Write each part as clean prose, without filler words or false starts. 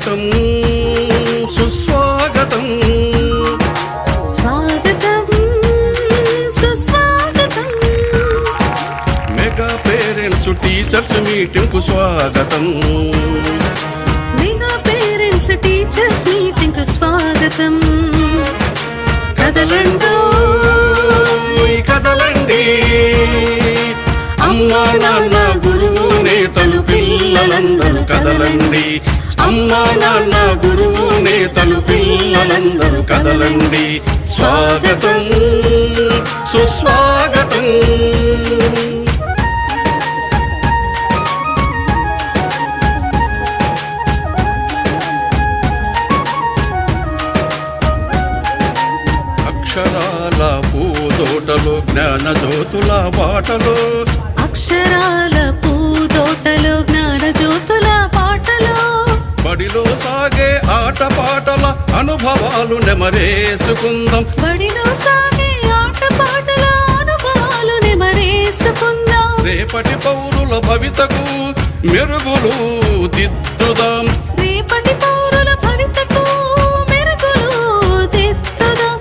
స్వాగతం సుస్వాగతం స్వాగతం సుస్వాగతం మెగా పేరెంట్స్ టీచర్స్ మీటింగ్ కు స్వాగతం మెగా పేరెంట్స్ టీచర్స్ మీటింగ్ కు స్వాగతం కదలండి కదలండి అమ్మా నాన్న గురువు నేతలు పిల్లలందరూ కదలండి అమ్మా నాన్న గురువు నేతలు పిల్లలందరూ కదలండి స్వాగతం సుస్వాగతం అక్షరాల పూదోటలో జ్ఞాన జ్యోతుల బాటలో అక్షరాల పూదోటలో జ్ఞాన జ్యోతుల పాటలో బడిలో సాగే ఆట పాటల అనుభవాలు నెమరేసుకుందాం బడిలో సాగే ఆట పాటల అనుభవాలు నెమరేసుకుందాం రేపటి పౌరుల భవితకు మెరుగులు దిద్దుదాం రేపటి పౌరుల భవితకు మెరుగులు దిద్దుదాం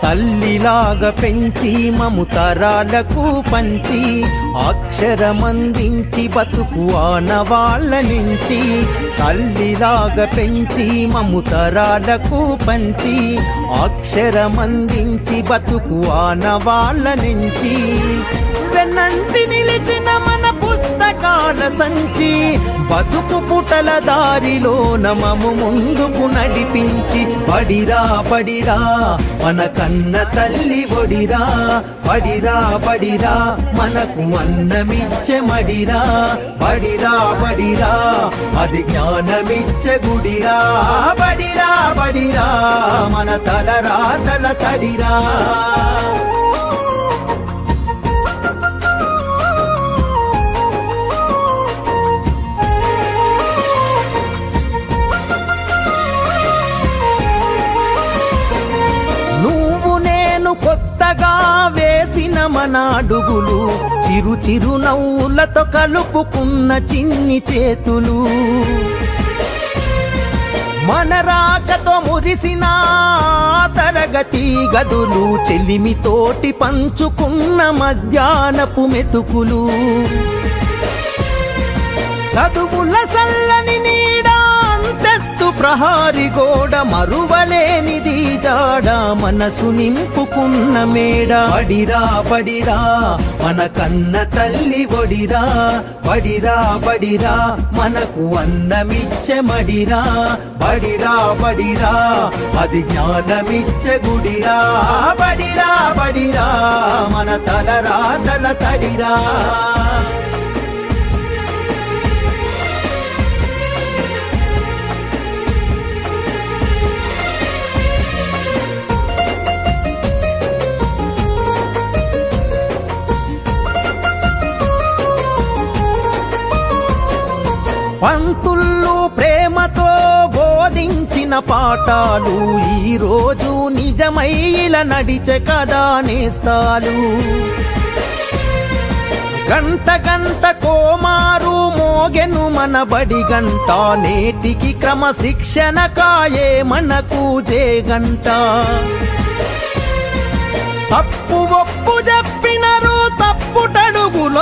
తల్లిలాగా పెంచి మము తరాలకు పంచి అక్షరమందించి బతుకు ఆనవాళ్ళ నుంచి తల్లిలాగా పెంచి మము తరాలకు పంచి అక్షరమందించి బతుకు ఆనవాళ్ళ నుంచి వెన్నంటి నిలిచిన మన పుస్తకాల సంచి బతుకు పుటల దారిలో నమము ముందుకు నడిపించి బడిరా బడిరా మన కన్న తల్లి ఒడిరా బడిరా బడిరా మనకు అన్నమిచ్చే మడిరా బడిరా బడిరా అది జ్ఞానమిచ్చే గుడిరా బడిరా బడిరా మన తలరాతల తడిరా కొత్తగా వేసిన మన అడుగులు చిరు చిరు నవ్వులతో కలుపుకున్న చిన్ని చేతులు మన రాకతో మురిసిన తరగతి గదులు చెలిమితోటి పంచుకున్న మధ్యాహ్నపు మెతుకులు చదువుల సల్లని నీడా అంతెత్తు ప్రహారి గోడ మరువలేనిది జాడ మనసు నింపుకున్న మేడ బడిరా బడిరా మన కన్న తల్లి ఒడిరా బడిరా బడిరా మనకు అన్నమిచ్చే మడిరా బడిరా బడిరా అది జ్ఞానమిచ్చే గుడిరా బడిరా బడిరా మన తలరాతల తడిరా పంతుళ్ళు ప్రేమతో బోధించిన పాఠాలు ఈరోజు నిజమైల నడిచే కదా నేస్తాలు గంట గంట కోమారు మోగెను మన బడి గంట నేటికి క్రమశిక్షణ కాయే మనకు జేగంట తప్పు ఒప్పు చెప్పినరు తప్పుటడుగులొద్దన్నరు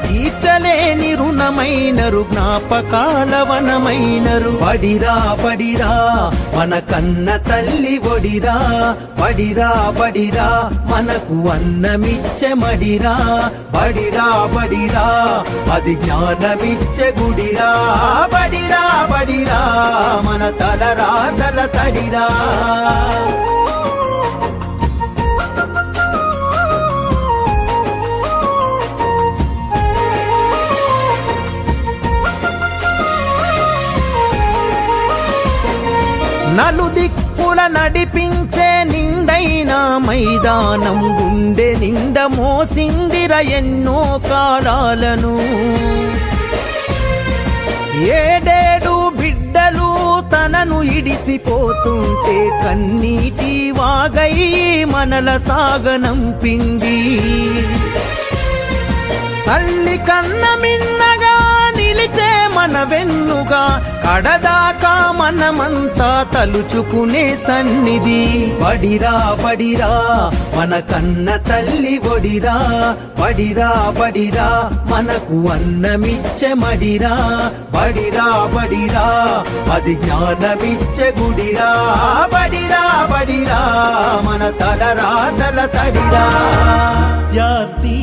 తీర్చలేని రుణమైనరు జ్ఞాపకాల వనమైనరు బడిరా బడిరా మన కన్న తల్లి ఒడిరా బడిరా బడిరా మనకు అన్నమిచ్చే మడిరా బడిరా బడిరా అది జ్ఞానమిచ్చే గుడిరా బడిరా బడిరా మన తలరాతల తడిరా నలుదిక్కుల నడిపించే నిండైన మైదానం గుండె నిండ మోసిందిర ఎన్నో కాలాలను. ఏడేడు బిడ్డలు తనను ఇడిసిపోతుంటే కన్నీటి వాగై మనల సాగనంపింది. తల్లి కన్న మిన్నగా నిలిచే మన వెన్నుగా కడదాకా మనమంతా తలుచుకునే సన్నిధి. బడిరా బడిరా మన కన్న తల్లి ఒడిరా, బడిరా బడిరా మనకు అన్నమిచ్చే మడిరా, బడిరా బడిరా అది జ్ఞానమిచ్చే గుడిరా, బడిరా బడిరా మన తలరాతల తడిరా. విద్యార్థి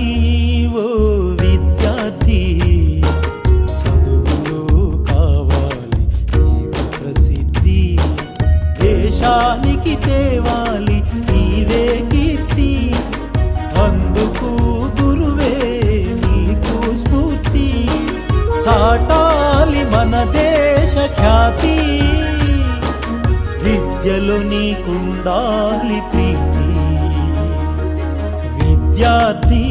ఓ విద్యార్థి, చదువులో కావాలి నీవు ప్రసిద్ధి, దేశానికి తేవాలి నీవే కీర్తి, అందుకు గురువే నీకు స్ఫూర్తి, చాటాలి మన దేశ ఖ్యాతి, విద్యలో నీకుండాలి ప్రీతి. విద్యార్థి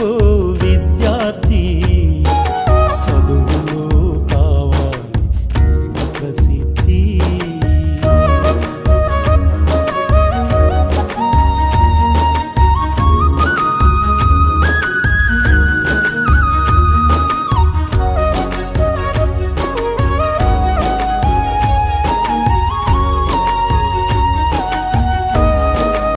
ఓ